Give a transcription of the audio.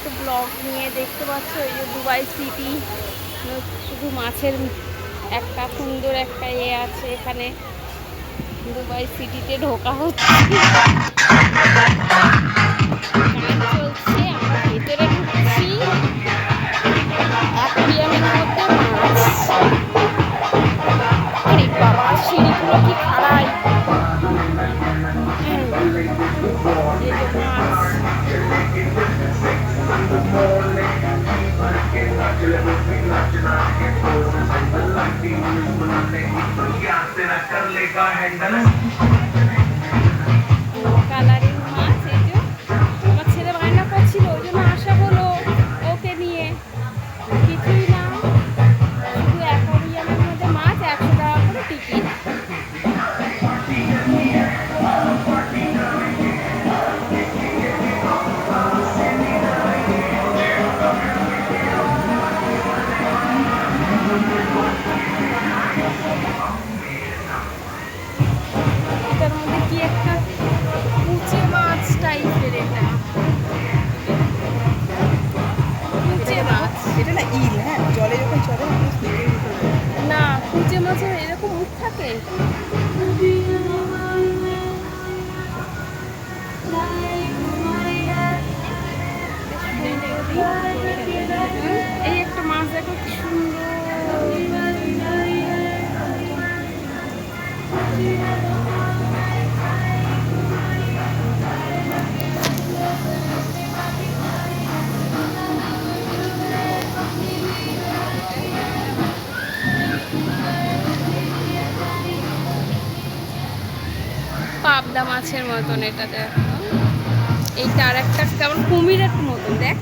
একটু ব্লগ নিয়ে দেখতে পাচ্ছ এই যে দুবাই সিটি, শুধু মাছের একটা সুন্দর একটা আছে এখানে। দুবাই সিটিতে ঢোকা হচ্ছে, গান চলছে, আমরা ভেতরে ঢুকছি অ্যাকুয়ারিয়ামের মধ্যে মাছ। আরে বাবা, সিঁড়িগুলো কি খাড়াই! এই যে মাছ, কালারিং মাছ। এই যে আমার ছেলে বায়না করছিল, ওই জন্য আসা হলো ওকে নিয়ে। কিছুই না, শুধু অ্যাকোয়ারিয়ামের মধ্যে মাছ, 100 টাকা করে টিকিট। এটার মধ্যে কি একটা কুচে মাছ টাইপের, এটা কুচে মাছ। এটা না ইল, হ্যাঁ, জলে যখন চলে না, কুচে মাছের এরকম মুখ থাকে। এই একটা মাছ দেখো কি সুন্দর। পাবদা মাছের মতন এটা দেখো। এইটা আর একটা কেমন কুমিরের মতন দেখ।